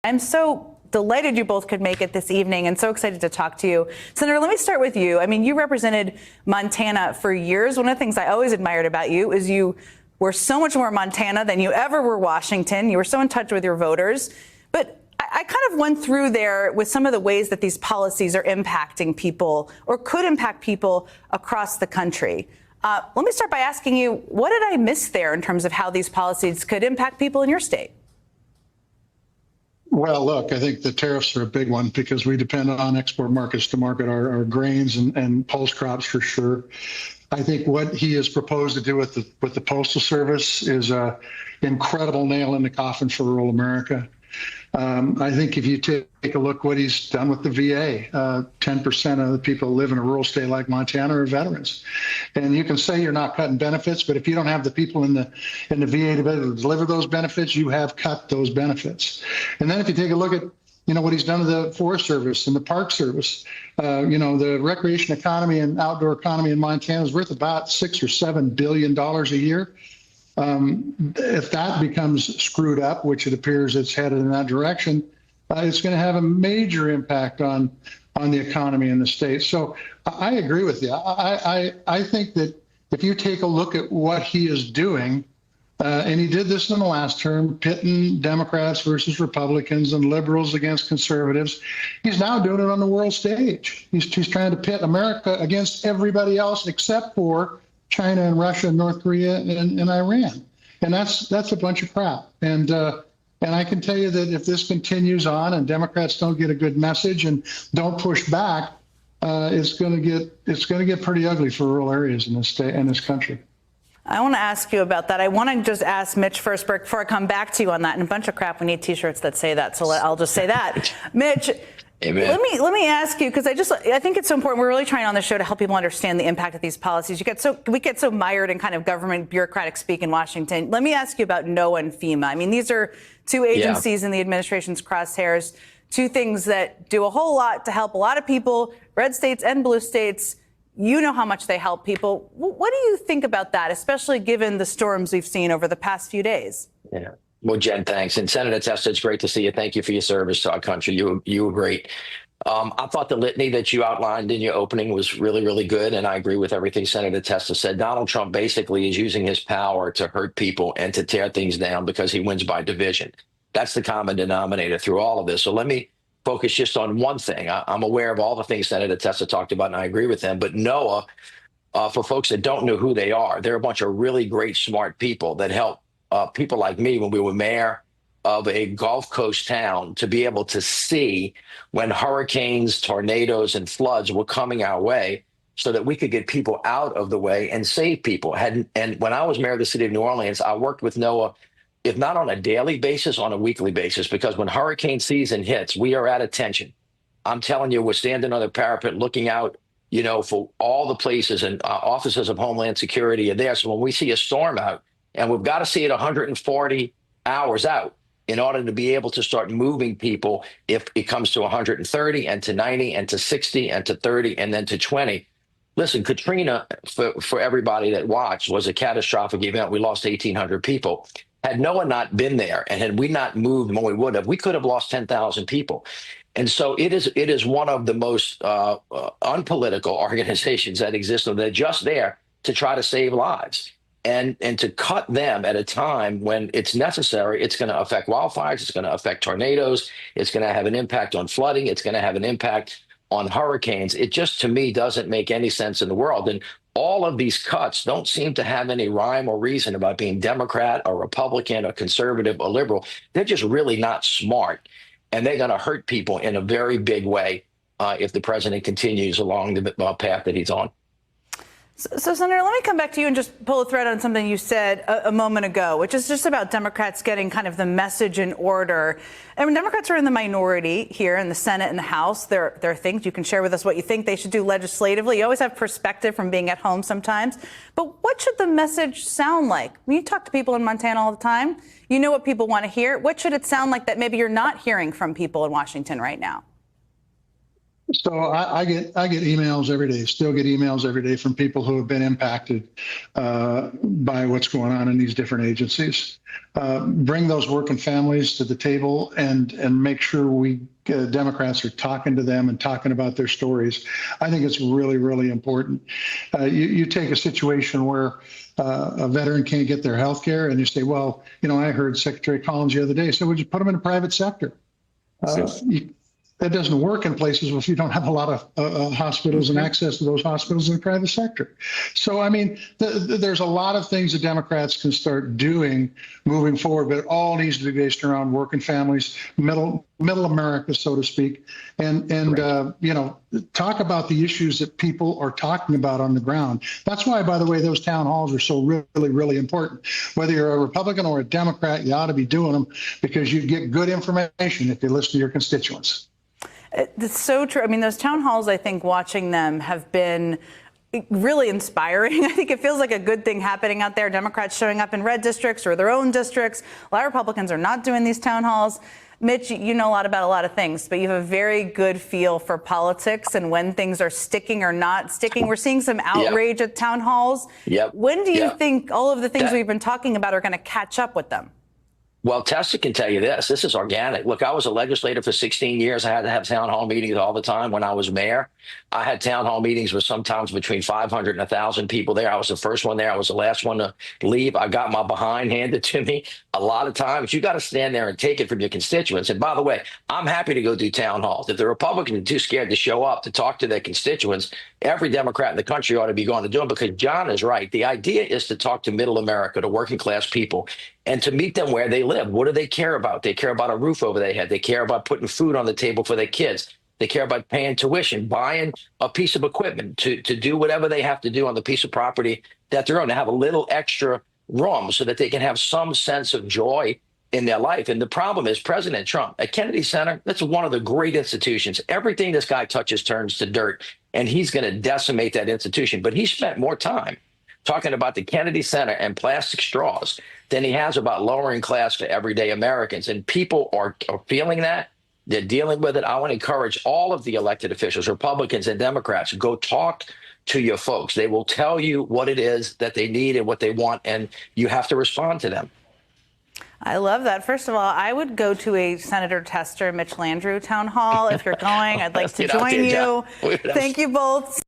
I'm so delighted you both could make it this evening and so excited to talk to you. Senator, let me start with you. I mean, you represented Montana for years. One of the things I always admired about you is you were so much more Montana than you ever were Washington. You were so in touch with your voters. But I kind of went through there with some of the ways that these policies are impacting people or could impact people across the country. Let me start by asking you, what did I miss there in terms of how these policies could impact people in your state? Well, look, I think the tariffs are a big one because we depend on export markets to market our grains and pulse crops for sure. I think what he has proposed to do with the Postal Service is an incredible nail in the coffin for rural America. I think if you take a look what he's done with the VA, 10% of the people who live in a rural state like Montana are veterans. And you can say you're not cutting benefits, but if you don't have the people in the VA to be able to deliver those benefits, you have cut those benefits. And then if you take a look at what he's done to the Forest Service and the Park Service, the recreation economy and outdoor economy in Montana is worth about $6 or $7 billion a year. If that becomes screwed up, which it appears it's headed in that direction, it's going to have a major impact on the economy in the state. So I agree with you. I think that if you take a look at what he is doing, and he did this in the last term, pitting Democrats versus Republicans and liberals against conservatives, he's now doing it on the world stage. He's trying to pit America against everybody else except for China and Russia and North Korea and Iran. And that's a bunch of crap. And I can tell you that if this continues on and Democrats don't get a good message and don't push back, it's going to get pretty ugly for rural areas in this state and this country. I want to ask you about that. I want to just ask Mitch first before I come back to you on that. And a bunch of crap. We need T-shirts that say that. So I'll just say that. Mitch, Amen. Let me ask you, because I think it's so important. We're really trying on the show to help people understand the impact of these policies. We get so mired in kind of government bureaucratic speak in Washington. Let me ask you about NOAA and FEMA. I mean, these are two agencies in the administration's crosshairs, two things that do a whole lot to help a lot of people, red states and blue states. You know how much they help people. What do you think about that, especially given the storms we've seen over the past few days? Yeah. Well, Jen, thanks. And Senator Tester, it's great to see you. Thank you for your service to our country. You were great. I thought the litany that you outlined in your opening was really, really good. And I agree with everything Senator Tester said. Donald Trump basically is using his power to hurt people and to tear things down because he wins by division. That's the common denominator through all of this. So let me focus just on one thing. I'm aware of all the things Senator Tester talked about, and I agree with them. But NOAA, for folks that don't know who they are, they're a bunch of really great, smart people that help people like me when we were mayor of a Gulf Coast town to be able to see when hurricanes, tornadoes, and floods were coming our way so that we could get people out of the way and save people. And when I was mayor of the city of New Orleans, I worked with NOAA, if not on a daily basis, on a weekly basis, because when hurricane season hits, we are at attention. I'm telling you, we're standing on the parapet looking out, for all the places, and officers of Homeland Security are there. So when we see a storm out, and we've got to see it 140 hours out in order to be able to start moving people if it comes to 130 and to 90 and to 60 and to 30 and then to 20. Listen, Katrina, for everybody that watched, was a catastrophic event. We lost 1,800 people. Had NOAA not been there and had we not moved when we would have, we could have lost 10,000 people. And so it is one of the most unpolitical organizations that exist. They're just there to try to save lives. And to cut them at a time when it's necessary, it's going to affect wildfires, it's going to affect tornadoes, it's going to have an impact on flooding, it's going to have an impact on hurricanes. It just, to me, doesn't make any sense in the world. And all of these cuts don't seem to have any rhyme or reason about being Democrat or Republican or conservative or liberal. They're just really not smart. And they're going to hurt people in a very big way if the president continues along the path that he's on. So, Senator, let me come back to you and just pull a thread on something you said a moment ago, which is just about Democrats getting kind of the message in order. I mean, Democrats are in the minority here in the Senate and the House. There are things you can share with us what you think they should do legislatively. You always have perspective from being at home sometimes. But what should the message sound like? When you talk to people in Montana all the time, you know what people want to hear. What should it sound like that maybe you're not hearing from people in Washington right now? So I get emails every day, still get emails every day from people who have been impacted by what's going on in these different agencies. Bring those working families to the table and make sure we Democrats are talking to them and talking about their stories. I think it's really, really important. You take a situation where a veteran can't get their health care and you say, well, I heard Secretary Collins the other day, so would you put them in the private sector? That doesn't work in places if you don't have a lot of hospitals and access to those hospitals in the private sector. So, I mean, there's a lot of things the Democrats can start doing moving forward, but it all needs to be based around working families, middle America, so to speak, and talk about the issues that people are talking about on the ground. That's why, by the way, those town halls are so really, really important. Whether you're a Republican or a Democrat, you ought to be doing them because you get good information if you listen to your constituents. It's so true. I mean, those town halls, I think watching them have been really inspiring. I think it feels like a good thing happening out there. Democrats showing up in red districts or their own districts. A lot of Republicans are not doing these town halls. Mitch, you know a lot about a lot of things, but you have a very good feel for politics and when things are sticking or not sticking. We're seeing some outrage at town halls. When do you think all of the things we've been talking about are going to catch up with them? Well, Tessa can tell you this. This is organic. Look, I was a legislator for 16 years. I had to have town hall meetings all the time when I was mayor. I had town hall meetings with sometimes between 500 and 1,000 people there. I was the first one there. I was the last one to leave. I got my behind handed to me. A lot of times you got to stand there and take it from your constituents. And by the way, I'm happy to go do town halls. If the Republicans are too scared to show up to talk to their constituents, every Democrat in the country ought to be going to do it because John is right. The idea is to talk to middle America, to working class people, and to meet them where they live. What do they care about? They care about a roof over their head. They care about putting food on the table for their kids. They care about paying tuition, buying a piece of equipment to do whatever they have to do on the piece of property that they're on, to have a little extra room so that they can have some sense of joy in their life. And the problem is President Trump at Kennedy Center, that's one of the great institutions. Everything this guy touches turns to dirt, and he's going to decimate that institution. But he spent more time talking about the Kennedy Center and plastic straws than he has about lowering class for everyday Americans. And people are feeling that. They're dealing with it. I want to encourage all of the elected officials, Republicans and Democrats, go talk to your folks. They will tell you what it is that they need and what they want, and you have to respond to them. I love that. First of all, I would go to a Senator Tester, Mitch Landrieu town hall. If you're going, I'd like to join you. Thank you both.